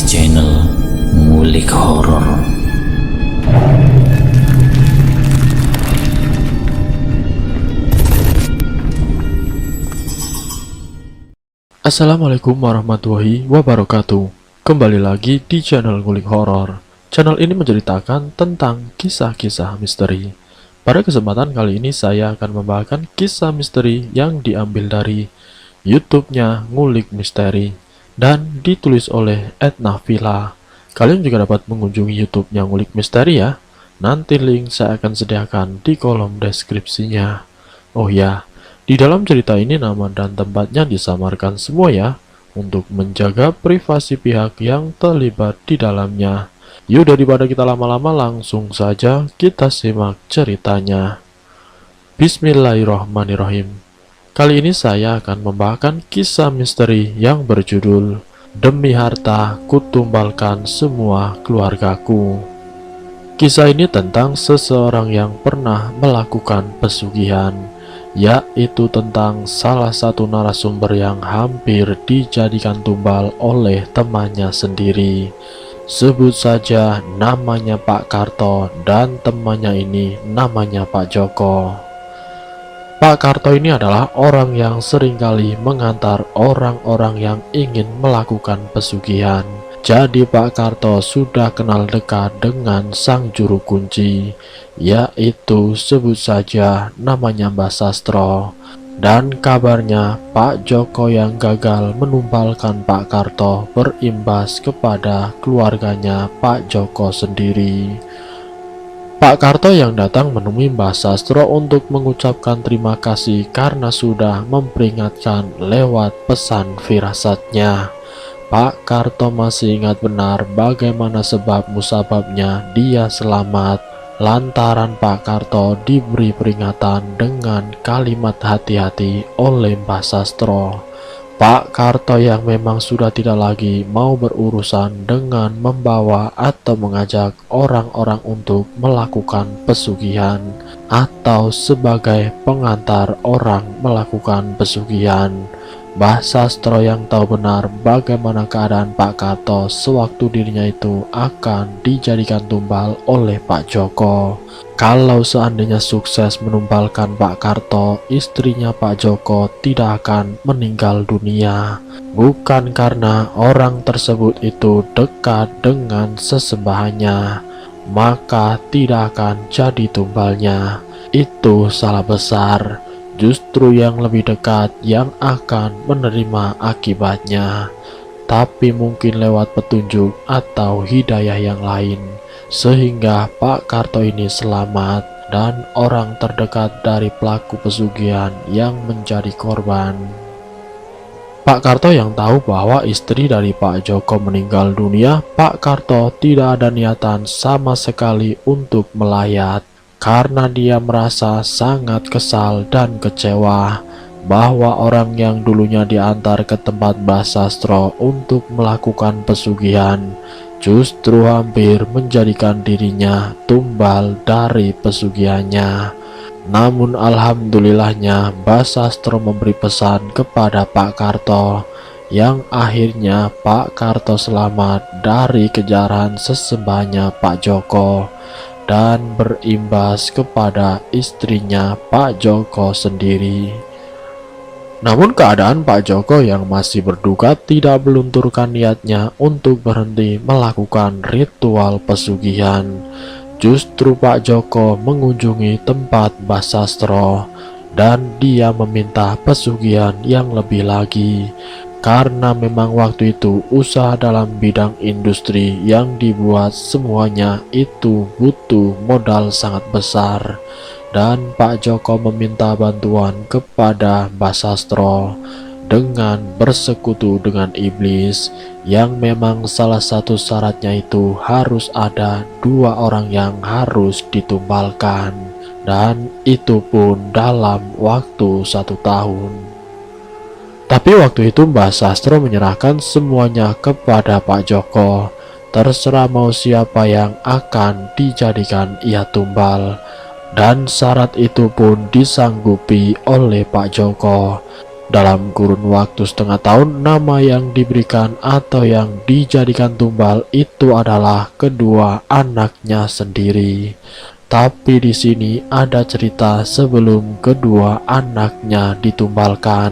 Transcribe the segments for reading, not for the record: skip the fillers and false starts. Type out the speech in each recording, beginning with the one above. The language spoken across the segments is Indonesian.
channel Ngulik Horor. Assalamualaikum warahmatullahi wabarakatuh. Kembali lagi di channel Ngulik Horor. Channel ini menceritakan tentang kisah-kisah misteri. Pada kesempatan kali ini saya akan membawakan kisah misteri yang diambil dari YouTube-nya Ngulik Misteri dan ditulis oleh Edna Villa. Kalian juga dapat mengunjungi YouTube-nya Ngulik Misteri ya. Nanti link saya akan sediakan di kolom deskripsinya. Oh ya, di dalam cerita ini nama dan tempatnya disamarkan semua ya, untuk menjaga privasi pihak yang terlibat di dalamnya. Yuk daripada kita lama-lama langsung saja kita simak ceritanya. Bismillahirrahmanirrahim. Kali ini saya akan membawakan kisah misteri yang berjudul Demi Harta Kutumbalkan Semua Keluargaku. Kisah ini tentang seseorang yang pernah melakukan pesugihan, yaitu tentang salah satu narasumber yang hampir dijadikan tumbal oleh temannya sendiri. Sebut saja namanya Pak Karto dan temannya ini namanya Pak Joko. Pak Karto ini adalah orang yang seringkali mengantar orang-orang yang ingin melakukan pesugihan. Jadi Pak Karto sudah kenal dekat dengan sang juru kunci, yaitu sebut saja namanya Mbah Sastro. Dan kabarnya Pak Joko yang gagal menumbalkan Pak Karto berimbas kepada keluarganya Pak Joko sendiri. Pak Karto yang datang menemui Mbah Sastro untuk mengucapkan terima kasih karena sudah memperingatkan lewat pesan firasatnya. Pak Karto masih ingat benar bagaimana sebab musababnya dia selamat. Lantaran Pak Karto diberi peringatan dengan kalimat hati-hati oleh Mbah Sastro. Pak Karto yang memang sudah tidak lagi mau berurusan dengan membawa atau mengajak orang-orang untuk melakukan pesugihan atau sebagai pengantar orang melakukan pesugihan. Mbah Sastro yang tahu benar bagaimana keadaan Pak Karto sewaktu dirinya itu akan dijadikan tumbal oleh Pak Joko. Kalau seandainya sukses menumbalkan Pak Karto, istrinya Pak Joko tidak akan meninggal dunia. Bukan karena orang tersebut itu dekat dengan sesembahannya, maka tidak akan jadi tumbalnya. Itu salah besar. Justru yang lebih dekat yang akan menerima akibatnya, tapi mungkin lewat petunjuk atau hidayah yang lain, sehingga Pak Karto ini selamat dan orang terdekat dari pelaku pesugihan yang menjadi korban. Pak Karto yang tahu bahwa istri dari Pak Joko meninggal dunia, Pak Karto tidak ada niatan sama sekali untuk melayat. Karena dia merasa sangat kesal dan kecewa bahwa orang yang dulunya diantar ke tempat Mbah Sastro untuk melakukan pesugihan justru hampir menjadikan dirinya tumbal dari pesugihannya. Namun alhamdulillahnya Mbah Sastro memberi pesan kepada Pak Karto yang akhirnya Pak Karto selamat dari kejaran sesembahannya Pak Joko dan berimbas kepada istrinya Pak Joko sendiri. Namun keadaan Pak Joko yang masih berduka tidak melunturkan niatnya untuk berhenti melakukan ritual pesugihan. Justru Pak Joko mengunjungi tempat Mbah Sastro dan dia meminta pesugihan yang lebih lagi. Karena memang waktu itu usaha dalam bidang industri yang dibuat semuanya itu butuh modal sangat besar. Dan Pak Joko meminta bantuan kepada Mbah Sastro dengan bersekutu dengan iblis, yang memang salah satu syaratnya itu harus ada 2 orang yang harus ditumbalkan, dan itu pun dalam waktu 1 tahun. Tapi waktu itu Mbah Sastro menyerahkan semuanya kepada Pak Joko. Terserah mau siapa yang akan dijadikan ia tumbal. Dan syarat itu pun disanggupi oleh Pak Joko. Dalam kurun waktu setengah tahun, nama yang diberikan atau yang dijadikan tumbal itu adalah kedua anaknya sendiri. Tapi di sini ada cerita sebelum kedua anaknya ditumbalkan.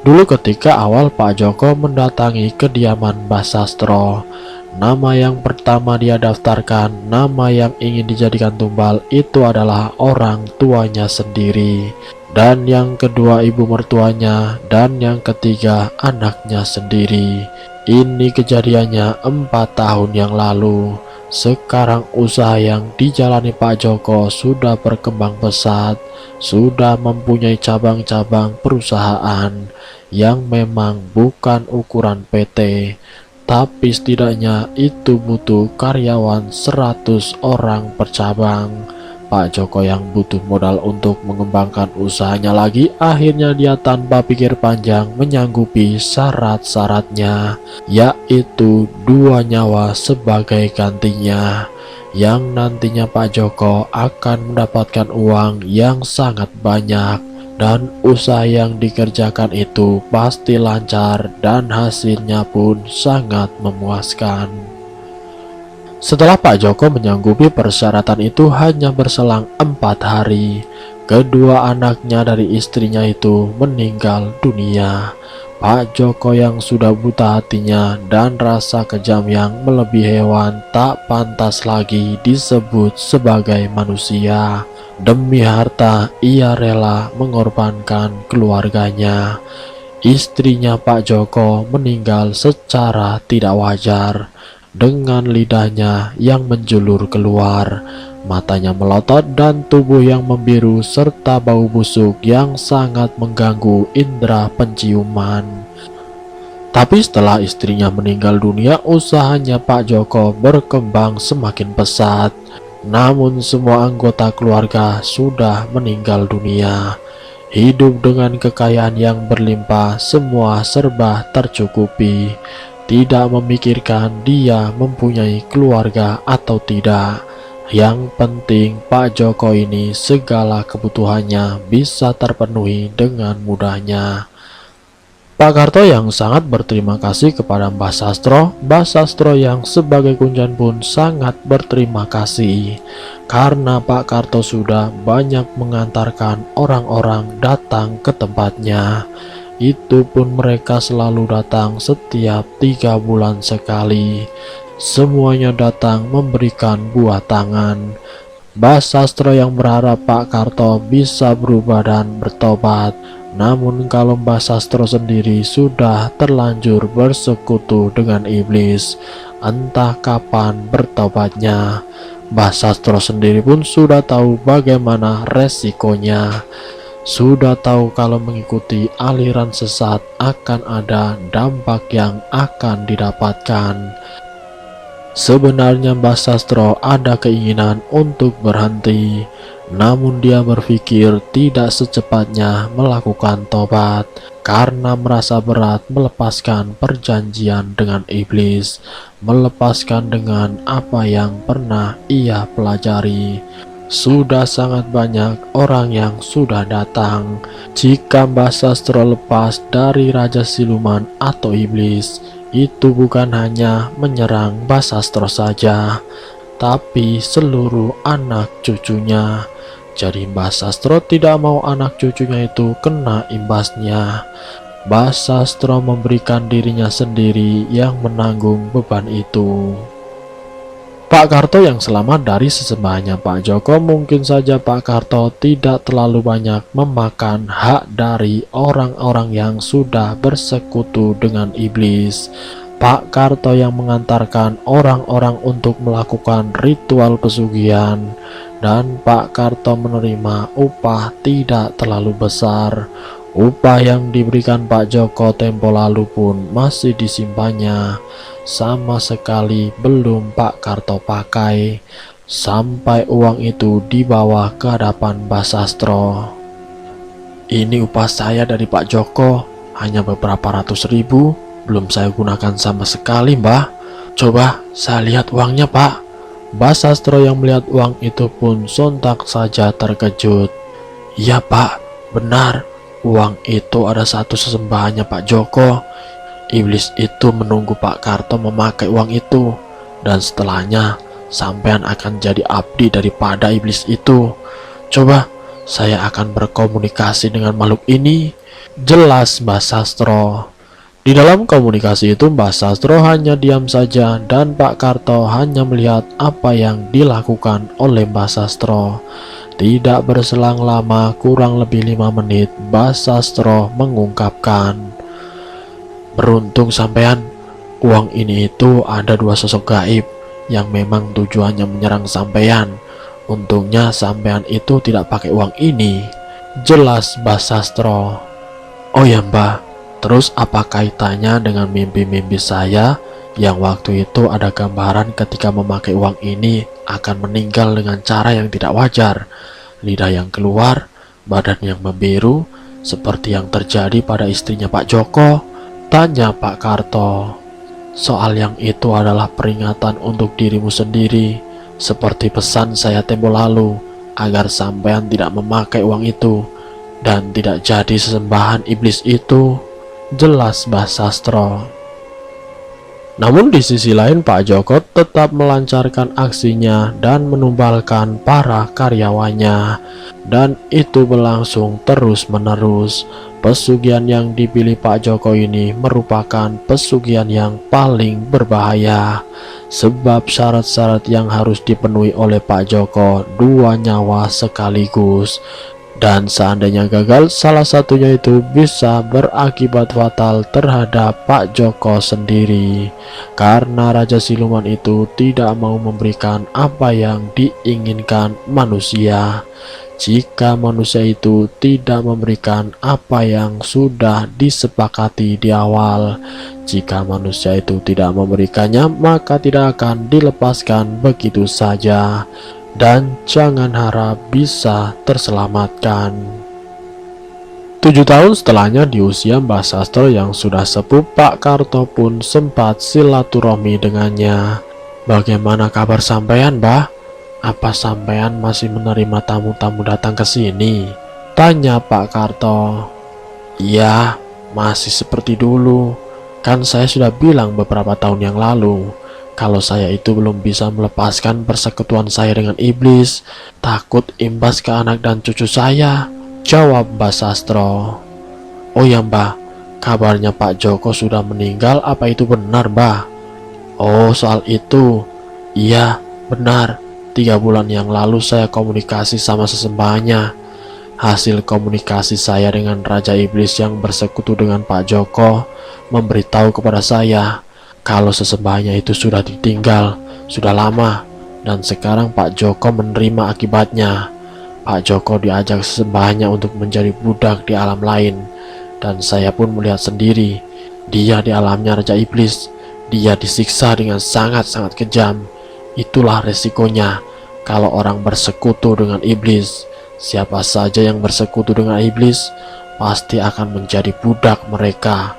Dulu ketika awal Pak Joko mendatangi kediaman Mbah Sastro, nama yang pertama dia daftarkan, nama yang ingin dijadikan tumbal itu adalah orang tuanya sendiri, dan yang kedua ibu mertuanya, dan yang ketiga anaknya sendiri. Ini kejadiannya 4 tahun yang lalu. Sekarang usaha yang dijalani Pak Joko sudah berkembang pesat, sudah mempunyai cabang-cabang perusahaan yang memang bukan ukuran PT, tapi setidaknya itu butuh karyawan 100 orang per cabang. Pak Joko yang butuh modal untuk mengembangkan usahanya lagi, akhirnya dia tanpa pikir panjang menyanggupi syarat-syaratnya, yaitu 2 nyawa sebagai gantinya, yang nantinya Pak Joko akan mendapatkan uang yang sangat banyak, dan usaha yang dikerjakan itu pasti lancar dan hasilnya pun sangat memuaskan. Setelah Pak Joko menyanggupi persyaratan itu, hanya berselang 4 hari, kedua anaknya dari istrinya itu meninggal dunia. Pak Joko yang sudah buta hatinya dan rasa kejam yang melebihi hewan tak pantas lagi disebut sebagai manusia. Demi harta ia rela mengorbankan keluarganya. Istrinya Pak Joko meninggal secara tidak wajar, dengan lidahnya yang menjulur keluar, matanya melotot dan tubuh yang membiru serta bau busuk yang sangat mengganggu indera penciuman. Tapi setelah istrinya meninggal dunia, usahanya Pak Joko berkembang semakin pesat. Namun semua anggota keluarga sudah meninggal dunia. Hidup dengan kekayaan yang berlimpah, semua serba tercukupi. Tidak memikirkan dia mempunyai keluarga atau tidak. Yang penting Pak Joko ini segala kebutuhannya bisa terpenuhi dengan mudahnya. Pak Karto yang sangat berterima kasih kepada Mbah Sastro yang sebagai kunjan pun sangat berterima kasih, karena Pak Karto sudah banyak mengantarkan orang-orang datang ke tempatnya. Itu pun mereka selalu datang setiap 3 bulan sekali. Semuanya datang memberikan buah tangan. Mbah Sastro yang berharap Pak Karto bisa berubah dan bertobat. Namun kalau Mbah Sastro sendiri sudah terlanjur bersekutu dengan iblis, entah kapan bertobatnya. Mbah Sastro sendiri pun sudah tahu bagaimana resikonya. Sudah tahu kalau mengikuti aliran sesat akan ada dampak yang akan didapatkan. Sebenarnya Mbah Sastro ada keinginan untuk berhenti, namun dia berpikir tidak secepatnya melakukan tobat karena merasa berat melepaskan perjanjian dengan iblis, melepaskan dengan apa yang pernah ia pelajari. Sudah sangat banyak orang yang sudah datang. Jika Mbah Sastro lepas dari Raja Siluman atau iblis, itu bukan hanya menyerang Mbah Sastro saja, tapi seluruh anak cucunya. Jadi Mbah Sastro tidak mau anak cucunya itu kena imbasnya. Mbah Sastro memberikan dirinya sendiri yang menanggung beban itu. Pak Karto yang selamat dari sesembahannya Pak Joko, mungkin saja Pak Karto tidak terlalu banyak memakan hak dari orang-orang yang sudah bersekutu dengan iblis. Pak Karto yang mengantarkan orang-orang untuk melakukan ritual pesugihan, dan Pak Karto menerima upah tidak terlalu besar. Upah yang diberikan Pak Joko tempo lalu pun masih disimpannya. Sama sekali belum Pak Karto pakai, sampai uang itu dibawa ke hadapan Mbah Sastro. Ini upah saya dari Pak Joko, hanya beberapa ratus ribu, belum saya gunakan sama sekali Mbah. Coba saya lihat uangnya Pak. Mbah Sastro yang melihat uang itu pun sontak saja terkejut. Iya Pak, benar, Uang itu ada satu sesembahannya Pak Joko. Iblis itu menunggu Pak Karto memakai uang itu, dan setelahnya sampean akan jadi abdi daripada iblis itu. Coba saya akan berkomunikasi dengan makhluk ini, jelas Mbah Sastro. Di dalam komunikasi itu Mbah Sastro hanya diam saja, dan Pak Karto hanya melihat apa yang dilakukan oleh Mbah Sastro. Tidak berselang lama, kurang lebih 5 menit, Mbah Sastro mengungkapkan, "Beruntung sampean, uang ini itu ada 2 sosok gaib yang memang tujuannya menyerang sampean. Untungnya sampean itu tidak pakai uang ini," jelas Mbah Sastro. "Oh ya Mbah, terus apa kaitannya dengan mimpi-mimpi saya yang waktu itu ada gambaran ketika memakai uang ini akan meninggal dengan cara yang tidak wajar, lidah yang keluar, badan yang membiru, seperti yang terjadi pada istrinya Pak Joko?" tanya Pak Karto. "Soal yang itu adalah peringatan untuk dirimu sendiri, seperti pesan saya tempo lalu, agar sampean tidak memakai uang itu dan tidak jadi sesembahan iblis itu," jelas Mbah Sastro. Namun di sisi lain Pak Joko tetap melancarkan aksinya dan menumbalkan para karyawannya, dan itu berlangsung terus-menerus. Pesugihan yang dipilih Pak Joko ini merupakan pesugihan yang paling berbahaya, sebab syarat-syarat yang harus dipenuhi oleh Pak Joko 2 nyawa sekaligus. Dan seandainya gagal, salah satunya itu bisa berakibat fatal terhadap Pak Joko sendiri, karena Raja Siluman itu tidak mau memberikan apa yang diinginkan manusia. Jika manusia itu tidak memberikan apa yang sudah disepakati di awal, jika manusia itu tidak memberikannya, maka tidak akan dilepaskan begitu saja, dan jangan harap bisa terselamatkan. 7 tahun setelahnya, di usia Mbah Sastro yang sudah sepuh, Pak Karto pun sempat silaturahmi dengannya. "Bagaimana kabar sampean, Mbah? Apa sampean masih menerima tamu-tamu datang ke sini?" tanya Pak Karto. "Iya, masih seperti dulu. Kan saya sudah bilang beberapa tahun yang lalu, kalau saya itu belum bisa melepaskan persekutuan saya dengan iblis, takut imbas ke anak dan cucu saya," jawab Mbah Sastro. "Oh ya Mbah, kabarnya Pak Joko sudah meninggal, apa itu benar Mbah?" "Oh soal itu, iya benar. 3 bulan yang lalu saya komunikasi sama sesembahannya. Hasil komunikasi saya dengan Raja Iblis yang bersekutu dengan Pak Joko memberitahu kepada saya kalau sesembahannya itu sudah ditinggal sudah lama, dan sekarang Pak Joko menerima akibatnya. Pak Joko diajak sesembahannya untuk menjadi budak di alam lain, dan saya pun melihat sendiri, dia di alamnya Raja Iblis. Dia disiksa dengan sangat-sangat kejam. Itulah resikonya kalau orang bersekutu dengan iblis. Siapa saja yang bersekutu dengan iblis pasti akan menjadi budak mereka.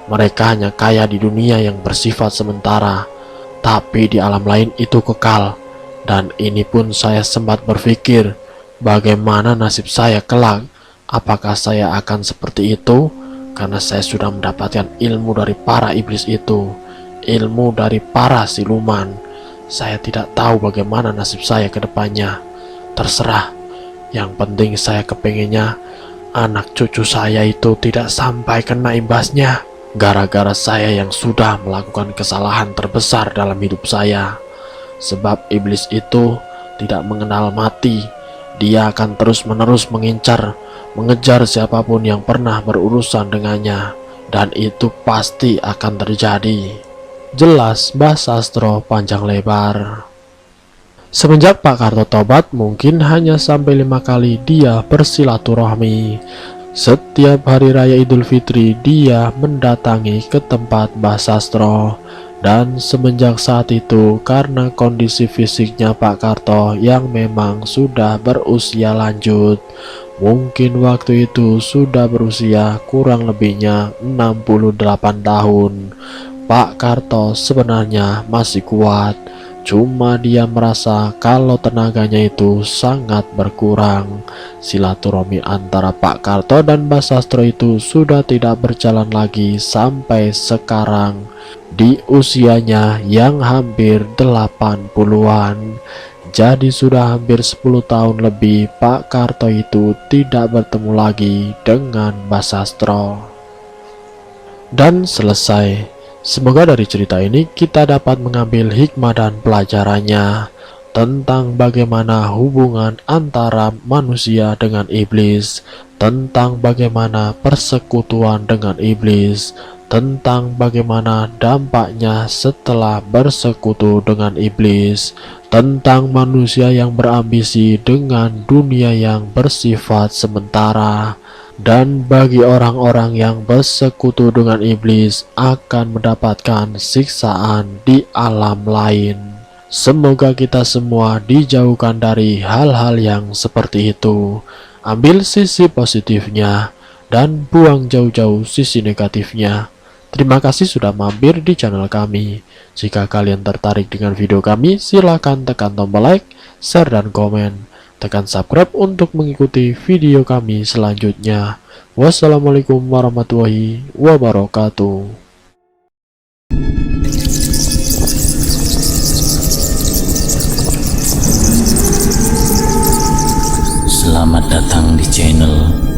Mereka hanya kaya di dunia yang bersifat sementara, tapi di alam lain itu kekal. Dan ini pun saya sempat berpikir, bagaimana nasib saya kelak? Apakah saya akan seperti itu? Karena saya sudah mendapatkan ilmu dari para iblis itu, ilmu dari para siluman. Saya tidak tahu bagaimana nasib saya ke depannya. Terserah. Yang penting saya kepengennya anak cucu saya itu tidak sampai kena imbasnya gara-gara saya yang sudah melakukan kesalahan terbesar dalam hidup saya. Sebab iblis itu tidak mengenal mati. Dia akan terus-menerus mengejar siapapun yang pernah berurusan dengannya, dan itu pasti akan terjadi, jelas Mbah Sastro panjang lebar. Semenjak Pak Karto tobat, mungkin hanya sampai 5 kali dia bersilaturahmi. Setiap hari raya Idul Fitri dia mendatangi ke tempat Mbah Sastro. Dan semenjak saat itu, karena kondisi fisiknya Pak Karto yang memang sudah berusia lanjut, mungkin waktu itu sudah berusia kurang lebihnya 68 tahun, Pak Karto sebenarnya masih kuat. Cuma dia merasa kalau tenaganya itu sangat berkurang. Silaturahmi antara Pak Karto dan Mbak Sastro itu sudah tidak berjalan lagi sampai sekarang di usianya yang hampir 80-an. Jadi sudah hampir 10 tahun lebih Pak Karto itu tidak bertemu lagi dengan Mbak Sastro. Dan selesai. Semoga dari cerita ini kita dapat mengambil hikmah dan pelajarannya tentang bagaimana hubungan antara manusia dengan iblis, tentang bagaimana persekutuan dengan iblis, tentang bagaimana dampaknya setelah bersekutu dengan iblis, tentang manusia yang berambisi dengan dunia yang bersifat sementara. Dan bagi orang-orang yang bersekutu dengan iblis akan mendapatkan siksaan di alam lain. Semoga kita semua dijauhkan dari hal-hal yang seperti itu. Ambil sisi positifnya dan buang jauh-jauh sisi negatifnya. Terima kasih sudah mampir di channel kami. Jika kalian tertarik dengan video kami, silakan tekan tombol like, share, dan komen. Tekan subscribe untuk mengikuti video kami selanjutnya. Wassalamualaikum warahmatullahi wabarakatuh. Selamat datang di channel